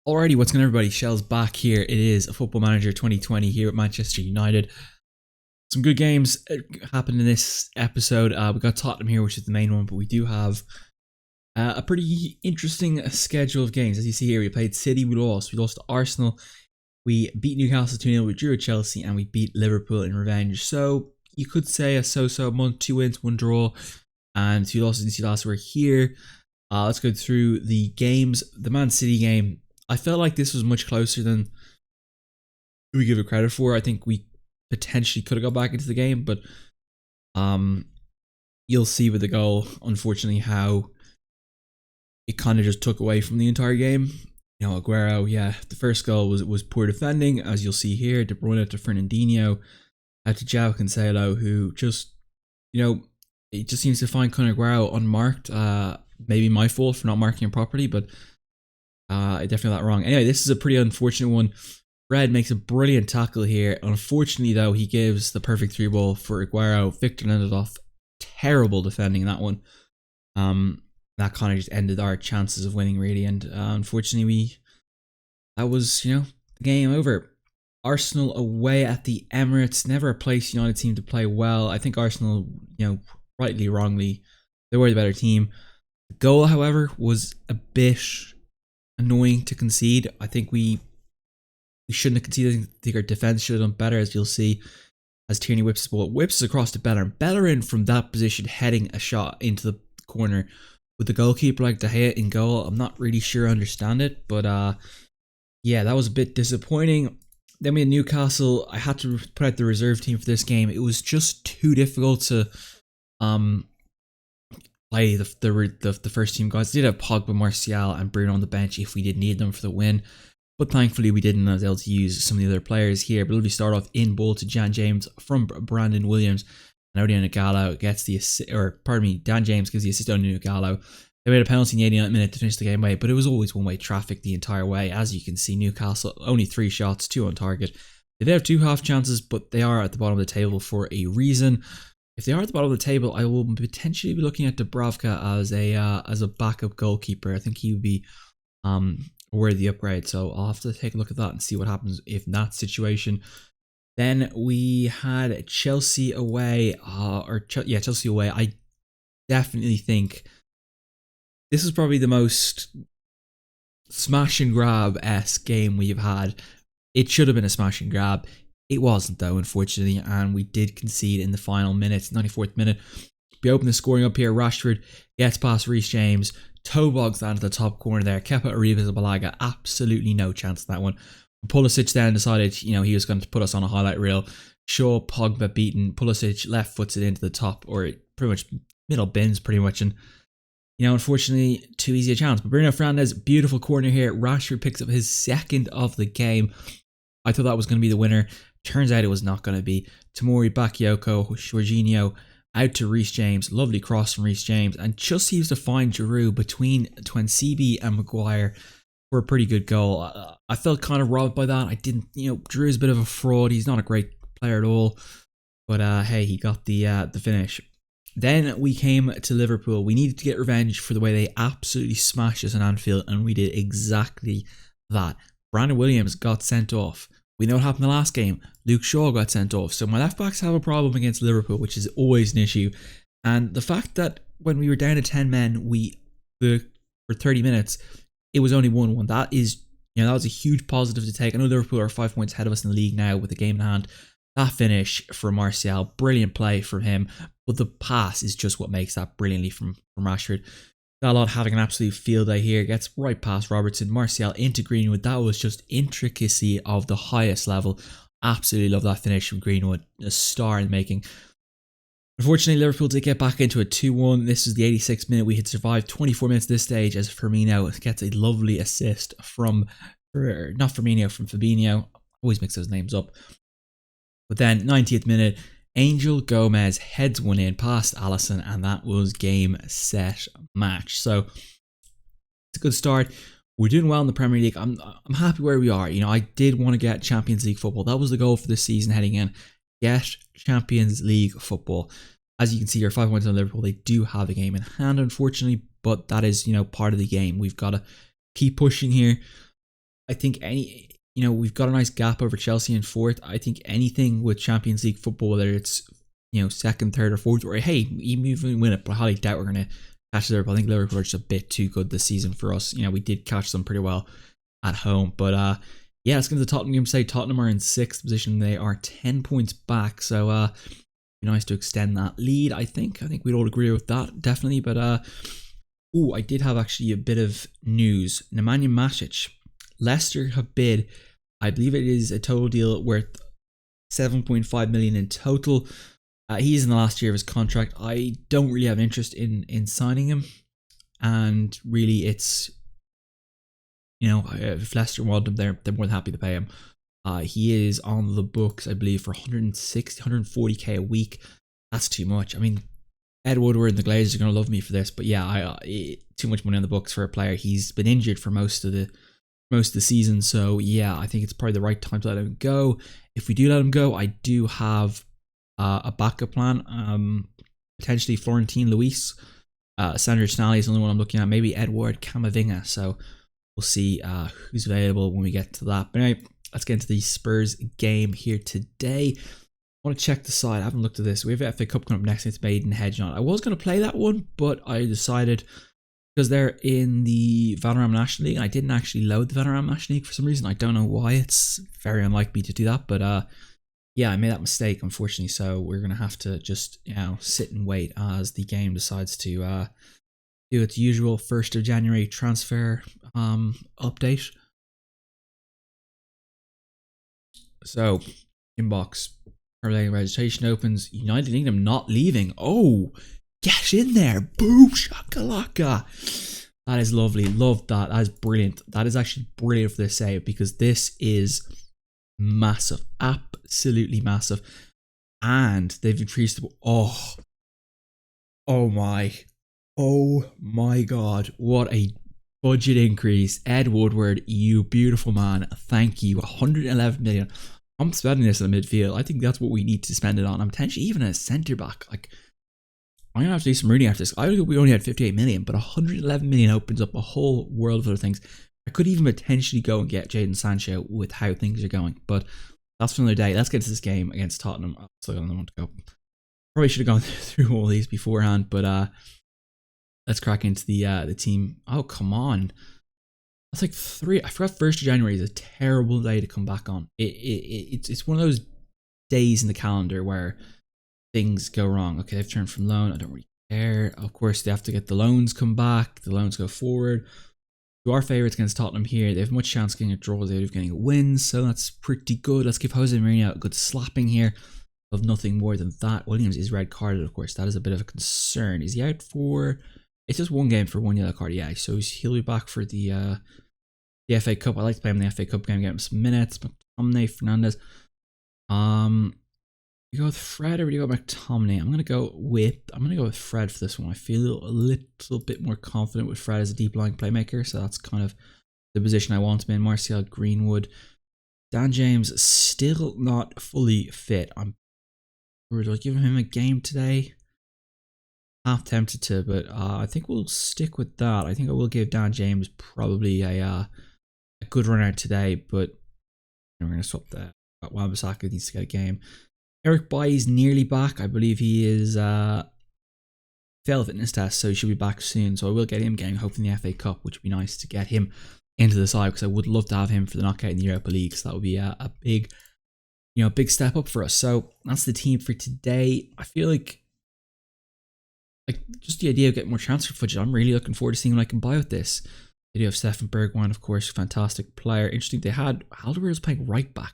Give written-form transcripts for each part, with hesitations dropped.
Alrighty, what's going on everybody? Shellz back here. It is a Football Manager 2020 here at Manchester United. Some good games happened in this episode. We got Tottenham here, which is the main one, but we do have a pretty interesting schedule of games. As you see here, we played City, we lost to Arsenal, we beat Newcastle 2-0, we drew at Chelsea, and we beat Liverpool in revenge. So you could say a so-so month, 2 wins, 1 draw, and 2 losses since you last were here. Let's go through the games. The Man City game, I felt like this was much closer than we give it credit for. I think we potentially could have got back into the game, but you'll see with the goal, unfortunately, how it kind of just took away from the entire game. You know, Aguero, yeah, the first goal was poor defending, as you'll see here. De Bruyne to Fernandinho, out to João Cancelo, who just, you know, it just seems to find Conor Aguero unmarked. Maybe my fault for not marking him properly, but I definitely got that wrong. Anyway, this is a pretty unfortunate one. Fred makes a brilliant tackle here. Unfortunately, though, he gives the perfect 3 ball for Aguero. Victor Lindelof, terrible defending in that one. That kind of just ended our chances of winning, really. And unfortunately, that was, you know, the game over. Arsenal away at the Emirates. Never a place United seemed to play well. I think Arsenal, you know, rightly, wrongly, they were the better team. The goal, however, was a bit annoying to concede. I think we shouldn't have conceded. I think our defense should have done better, as you'll see as Tierney whips the ball. Whips across to Bellerin. Bellerin from that position heading a shot into the corner with the goalkeeper like De Gea in goal. I'm not really sure I understand it, but yeah, that was a bit disappointing. Then we had Newcastle. I had to put out the reserve team for this game. It was just too difficult to play the first team guys. We did have Pogba, Martial, and Bruno on the bench if we did need them for the win, but thankfully we didn't. I was able to use some of the other players here. But we start off in ball to Dan James from Brandon Williams, and Odion Gallo gets the assist, or pardon me, Dan James gives the assist on Gallo. They made a penalty in the 89th minute to finish the game away, but it was always one-way traffic the entire way. As you can see, Newcastle only 3 shots, 2 on target. They did have 2 half chances, but they are at the bottom of the table for a reason. If they are at the bottom of the table, I will potentially be looking at Dubravka as a backup goalkeeper. I think he would be a worthy upgrade. So I'll have to take a look at that and see what happens if in that situation. Then we had Chelsea away, Chelsea away. I definitely think this is probably the most smash and grab-esque game we've had. It should have been a smash and grab. It wasn't, though, unfortunately, and we did concede in the final minutes, 94th minute. We open the scoring up here. Rashford gets past Reece James, toe bogs down to the top corner there. Kepa Arrizabalaga, absolutely no chance in that one. Pulisic then decided, you know, he was going to put us on a highlight reel. Shaw, Pogba beaten. Pulisic left foots it into the top, or pretty much middle bins, pretty much, and you know, unfortunately, too easy a chance. But Bruno Fernandes, beautiful corner here. Rashford picks up his 2nd of the game. I thought that was going to be the winner. Turns out it was not going to be. Tamori, Bakayoko, Jorginho, out to Reece James. Lovely cross from Reece James. And just seems to find Giroud between Twensibi and Maguire for a pretty good goal. I felt kind of robbed by that. I didn't, you know, Giroud's a bit of a fraud. He's not a great player at all. But hey, he got the finish. Then we came to Liverpool. We needed to get revenge for the way they absolutely smashed us in Anfield, and we did exactly that. Brandon Williams got sent off. We know what happened in the last game. Luke Shaw got sent off. So my left backs have a problem against Liverpool, which is always an issue. And the fact that when we were down to 10 men, for 30 minutes, it was only 1-1. That is, you know, that was a huge positive to take. I know Liverpool are 5 points ahead of us in the league now with the game in hand. That finish for Martial, brilliant play from him. But the pass is just what makes that brilliantly from Rashford. Dalot having an absolute field day here. Gets right past Robertson. Martial into Greenwood. That was just intricacy of the highest level. Absolutely love that finish from Greenwood. A star in the making. Unfortunately, Liverpool did get back into a 2-1. This is the 86th minute. We had survived 24 minutes at this stage as Firmino gets a lovely assist from Fabinho. Always mix those names up. But then, 90th minute, Angel Gomez heads one in past Alisson, and that was game, set, match. So, it's a good start. We're doing well in the Premier League. I'm happy where we are. You know, I did want to get Champions League football. That was the goal for this season heading in. Get Champions League football. As you can see, you're 5 points on Liverpool. They do have a game in hand, unfortunately, but that is, you know, part of the game. We've got to keep pushing here. I think we've got a nice gap over Chelsea in fourth. I think anything with Champions League football, whether it's second, third, or fourth, or hey, even if we win it, but I highly doubt we're gonna catch Liverpool. I think Liverpool are just a bit too good this season for us. We did catch them pretty well at home, but yeah, let's get into the Tottenham game today. Tottenham are in 6th position. They are 10 points back, so be nice to extend that lead. I think we'd all agree with that, definitely. But I did have actually a bit of news. Nemanja Matic, Leicester have bid, I believe it is a total deal worth 7.5 million in total. He's in the last year of his contract. I don't really have interest in signing him, and really it's if Leicester want him, they're more than happy to pay him. He is on the books, I believe, for 140k a week. That's too much. I mean, Ed Woodward and the Glazers are going to love me for this, but yeah, too much money on the books for a player. He's been injured for most of the season, so yeah, I think it's probably the right time to let him go. If we do let him go, I do have a backup plan. Potentially Florentine Luis, Sandro Tonali is the only one I'm looking at. Maybe Edward Camavinga. So we'll see who's available when we get to that. But anyway, let's get into the Spurs game here today. I want to check the side. I haven't looked at this. We have FA Cup coming up next. It's Maidenhead. I was going to play that one, but I decided, because they're in the Valorant National League, and I didn't actually load the Valorant National League for some reason. I don't know why. It's very unlikely to do that, but yeah, I made that mistake, unfortunately. So we're going to have to just sit and wait as the game decides to do its usual 1st of January transfer update. So, inbox, registration opens. United Kingdom not leaving. Oh, get in there. Boom, shakalaka. That is lovely. Love that. That is brilliant. That is actually brilliant for this save, because this is massive. Absolutely massive. And they've increased the... Oh my god. What a budget increase. Ed Woodward, you beautiful man. Thank you. 111 million. I'm spending this in the midfield. I think that's what we need to spend it on. I'm potentially even a centre back. Like, I'm going to have to do some reading after this. I think we only had 58 million, but 111 million opens up a whole world of other things. I could even potentially go and get Jadon Sancho with how things are going, but that's for another day. Let's get to this game against Tottenham. I still got another one to go. Probably should have gone through all these beforehand, but let's crack into the team. Oh, come on. That's like 3. I forgot 1st of January is a terrible day to come back on. It's one of those days in the calendar where things go wrong. Okay, they've turned from loan. I don't really care. Of course, they have to get the loans come back. The loans go forward. To our favourites against Tottenham here, they have much chance of getting a draw, they have getting a win, so that's pretty good. Let's give Jose Mourinho a good slapping here of nothing more than that. Williams is red carded, of course. That is a bit of a concern. Is he out for... It's just one game for one yellow card, yeah. So he'll be back for the FA Cup. I like to play him in the FA Cup game, get him some minutes. McTominay, Fernandez. You go with Fred or do you go with McTominay? I'm gonna go with Fred for this one. I feel a little bit more confident with Fred as a deep lying playmaker, so that's kind of the position I want him in. Martial, Greenwood, Dan James still not fully fit. We're giving him a game today. Half tempted to, but I think we'll stick with that. I think I will give Dan James probably a good run out today, but we're gonna swap that. Wan-Bissaka needs to get a game. Eric Bailly's nearly back. I believe he is failed fitness test, so he should be back soon. So I will get him getting hopefully in the FA Cup, which would be nice to get him into the side, because I would love to have him for the knockout in the Europa League. So that would be a big, big step up for us. So that's the team for today. I feel like just the idea of getting more transfer footage, I'm really looking forward to seeing what I can buy with this. They do have Stefan Bergwijn, of course, fantastic player. Interesting, they had Alderweireld playing right back.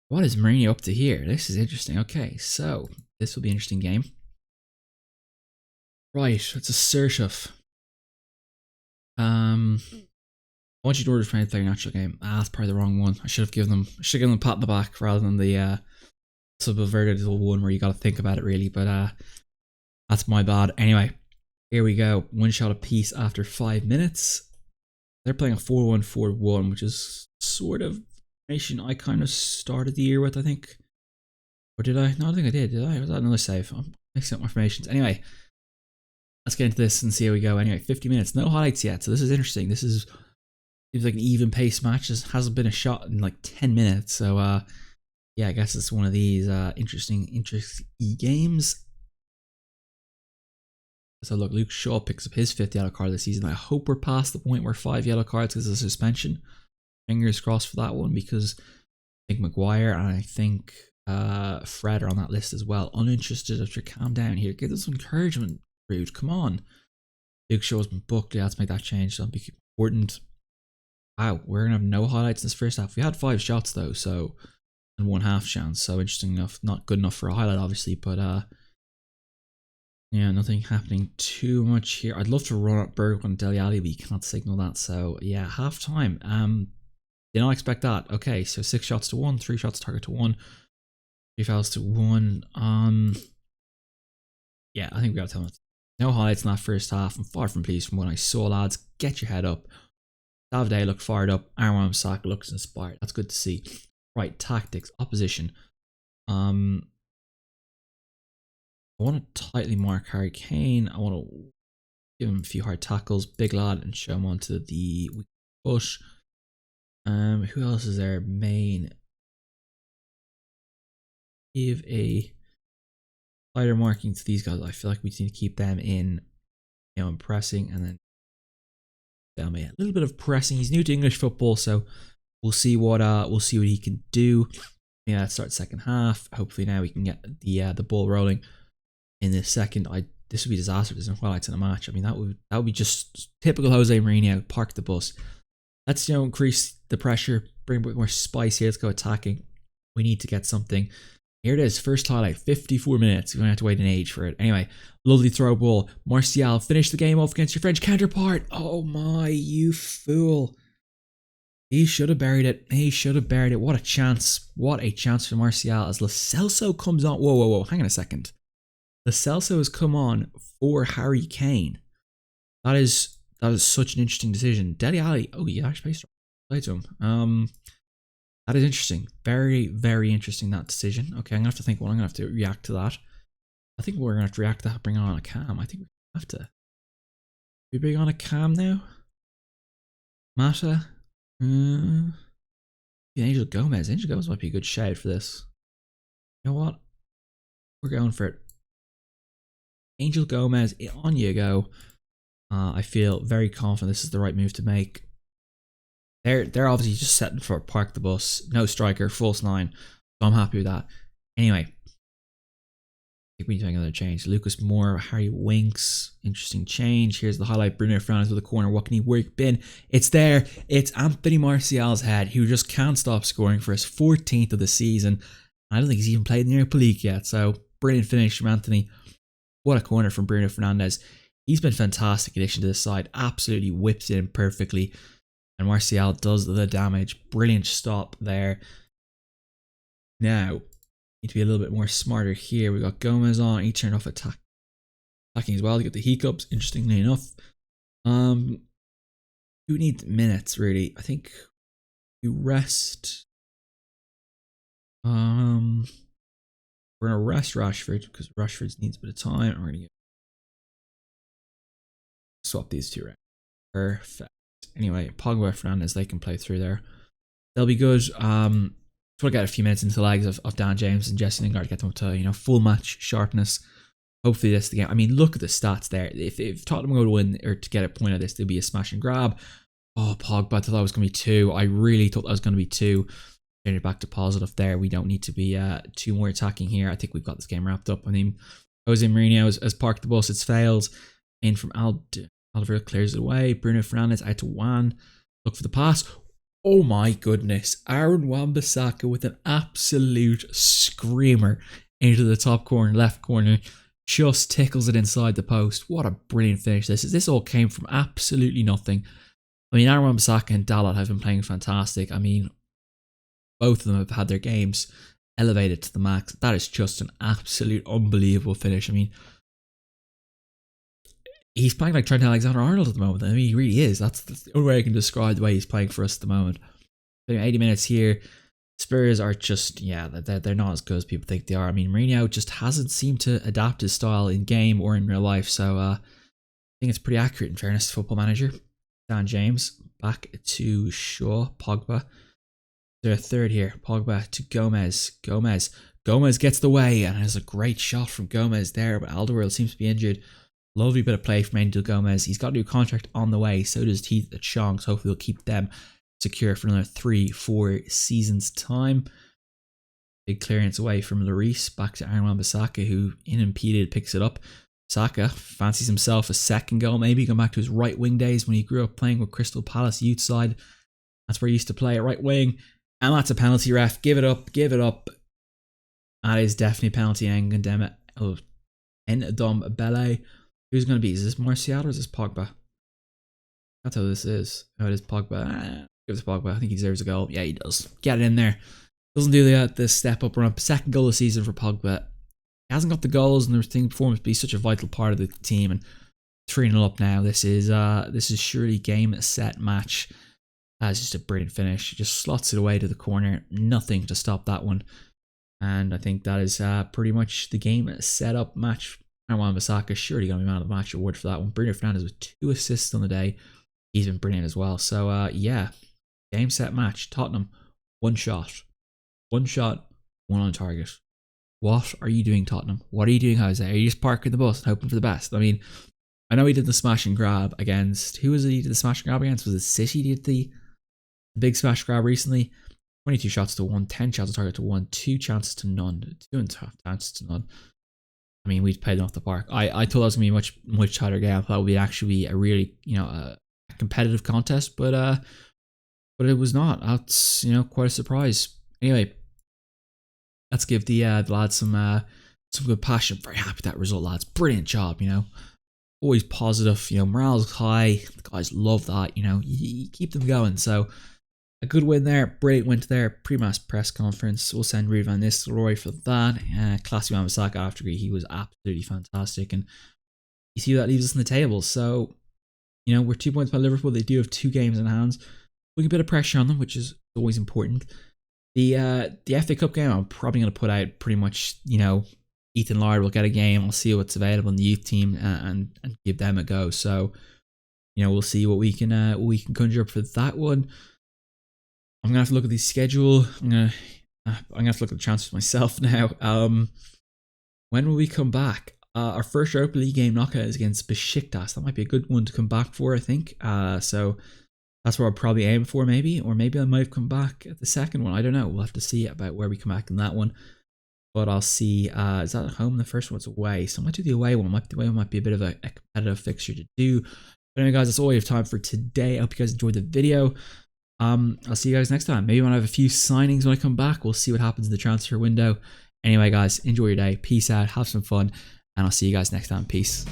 What is Mourinho up to here? This is interesting. Okay, so this will be an interesting game. Right, it's a Sershov. I want you to order trying to play your natural game. That's probably the wrong one. I should have given them a pat on the back rather than the subverted little one where you got to think about it really. But that's my bad. Anyway, here we go. One shot apiece after 5 minutes. They're playing a 4-1-4-1, which is sort of formation I kind of started the year with, I think. Or did I? No, I don't think I did I? Was that another save? I'm mixing up my formations. Anyway, let's get into this and see how we go. Anyway, 50 minutes. No highlights yet, so this is interesting. This is Seems like an even pace match. Just hasn't been a shot in like 10 minutes. So yeah, I guess it's one of these interesting games. So look, Luke Shaw picks up his 5th yellow card this season. I hope we're past the point where 5 yellow cards is a suspension. Fingers crossed for that one, because I think Maguire and I think Fred are on that list as well. Uninterested after calm down here. Give us some encouragement, Rude. Come on. Luke Shaw's been booked. Yeah, let's make that change. That'll be important. Wow, we're gonna have no highlights in this first half. We had 5 shots though, so and 1/2 chance. So interesting enough, not good enough for a highlight, obviously, but yeah, nothing happening too much here. I'd love to run up Bergwijn and Dele Alli, but you can't signal that. So yeah, half time. Did not expect that. Okay, so 6 shots to 1, 3 shots target to 1, 3 fouls to 1. Yeah, I think we got to tell them. No highlights in that first half. I'm far from pleased from what I saw, lads. Get your head up. Davide looked fired up. Aaron Saka looks inspired. That's good to see. Right, tactics, opposition. I want to tightly mark Harry Kane. I want to give him a few hard tackles, big lad, and show him onto the push. Who else is there? Main. Give a tighter marking to these guys. I feel like we need to keep them in, you know, in pressing, and then Delme. A little bit of pressing. He's new to English football, so we'll see what he can do. Yeah, let's start second half. Hopefully now we can get the ball rolling in the second. This would be disaster. There's no highlights in a match. I mean, that would be just typical Jose Mourinho. Park the bus. Let's, you know, increase the pressure, bring a bit more spice here. Let's go attacking. We need to get something. Here it is, first highlight, 54 minutes. We're going to have to wait an age for it. Anyway, lovely throw ball. Martial, finish the game off against your French counterpart. Oh my, you fool. He should have buried it. He should have buried it. What a chance. What a chance for Martial as Lo Celso comes on. Whoa, whoa, whoa. Hang on a second. Lo Celso has come on for Harry Kane. That is such an interesting decision. Dele Alli. Oh, he actually played to him. That is interesting. Very, very interesting, that decision. Okay, I'm going to have to think, well, I'm going to have to react to that. I think we're going to have to react to that, bring on a cam. I think we have to. We bring on a cam now? Mata? Yeah, Angel Gomez. Angel Gomez might be a good shout for this. You know what? We're going for it. Angel Gomez, on you go. I feel very confident this is the right move to make. They're obviously just setting for park the bus. No striker, false 9. So I'm happy with that. Anyway, I think we need to make another change. Lucas Moore, Harry Winks. Interesting change. Here's the highlight. Bruno Fernandes with a corner. What can he work bin? It's there. It's Anthony Martial's head, who just can't stop scoring for his 14th of the season. I don't think he's even played in the Europa League yet. So brilliant finish from Anthony. What a corner from Bruno Fernandes. He's been a fantastic addition to this side. Absolutely whips it in perfectly. And Martial does the damage. Brilliant stop there. Now, need to be a little bit more smarter here. We got Gomez on. He turned off attacking as well to get the hiccups, interestingly enough. Who needs minutes, really? I think you rest. We're going to rest Rashford because Rashford needs a bit of time. We're going to swap these two around. Perfect. Anyway, Pogba, Fernandes, they can play through there. They'll be good. We'll get a few minutes into the legs of Dan James and Jesse Lingard, get them up to, you know, full match sharpness. Hopefully this is the game. I mean, look at the stats there. If Tottenham go to win or to get a point of this, there'll be a smash and grab. Oh, Pogba, I thought that was going to be 2. I really thought that was going to be 2. Turn it back to positive there. We don't need to be too more attacking here. I think we've got this game wrapped up. I mean, Jose Mourinho has parked the bus. It's fails. In from Alderweireld clears it away. Bruno Fernandes out to Juan. Look for the pass. Oh my goodness. Aaron Wan-Bissaka with an absolute screamer into the top corner, left corner. Just tickles it inside the post. What a brilliant finish this is. This all came from absolutely nothing. I mean, Aaron Wan-Bissaka and Dalot have been playing fantastic. I mean, both of them have had their games elevated to the max. That is just an absolute unbelievable finish. I mean, he's playing like Trent Alexander-Arnold at the moment. I mean, he really is. That's the only way I can describe the way he's playing for us at the moment. 80 minutes here. Spurs are just, yeah, they're not as good as people think they are. I mean, Mourinho just hasn't seemed to adapt his style in game or in real life. So I think it's pretty accurate in fairness to Football Manager. Dan James back to Shaw. Pogba. They're a third here. Pogba to Gomez. Gomez gets the way, and there's a great shot from Gomez there, but Alderweireld seems to be injured. Lovely bit of play from Angel Gomez. He's got a new contract on the way. So does Teeth at Chong. So hopefully we'll keep them secure for another 3-4 seasons time. Big clearance away from Lloris. Back to Aaron Wan-Bissaka, who unimpeded picks it up. Saka fancies himself a second goal, maybe going back to his right wing days when he grew up playing with Crystal Palace youth side. That's where he used to play at right wing. And that's a penalty, ref. Give it up. Give it up. That is definitely a penalty. Endom Bele. Who's going to be? Is this Martial or is this Pogba? That's how this is. Oh, it is Pogba. Give it to Pogba. I think he deserves a goal. Yeah, he does. Get it in there. Doesn't do the step up run. Second goal of the season for Pogba. He hasn't got the goals and everything performance, but he's such a vital part of the team. And 3-0 up now. This is surely game, set, match. That's just a brilliant finish. He just slots it away to the corner. Nothing to stop that one. And I think that is pretty much the game set up match. Wan-Bissaka surely going to be man of the match award for that one. Bruno Fernandes with 2 assists on the day. He's been brilliant as well. So yeah, game set match. Tottenham, 1 shot. 1 shot, 1 on target. What are you doing, Tottenham? What are you doing, Jose? Are you just parking the bus and hoping for the best? I mean, I know he did the smash and grab against, who was it he did the smash and grab against? Was it City did the big smash grab recently? 22 shots to 1, 10 shots on target to 1, 2 chances to none, 2.5 chances to none. I mean, we played off the park. I thought that was gonna be a much tighter game. I thought it would actually be a really, a competitive contest, but it was not. That's quite a surprise. Anyway, let's give the lads some good passion. Very happy with that result, lads. Brilliant job. Always positive. Morale's high. The guys love that. You keep them going. So a good win there. Brilliant win there. Pre-match press conference. We'll send Ruud van Nistelrooy for that. Classy Wan-Bissaka after he was absolutely fantastic. And you see that leaves us in the table. So, we're 2 points by Liverpool. They do have 2 games in hands. Putting a bit of pressure on them, which is always important. The FA Cup game, I'm probably going to put out pretty much, Ethan Lard will get a game. I'll see what's available in the youth team and give them a go. So, we'll see what we can conjure up for that one. I'm gonna have to look at the schedule. I'm gonna have to look at the transfers myself now. When will we come back? Our first Europa League game knockout is against Besiktas. That might be a good one to come back for, I think. So that's where I'll probably aim for, maybe, or maybe I might have come back at the second one. I don't know. We'll have to see about where we come back in that one. But I'll see. Is that at home? The first one's away, so I might do the away one. The away one might be a bit of a competitive fixture to do. But anyway, guys, that's all we have time for today. I hope you guys enjoyed the video. I'll see you guys next time. Maybe when I have a few signings when I come back, we'll see what happens in the transfer window. Anyway, guys, enjoy your day. Peace out. Have some fun. And I'll see you guys next time. Peace.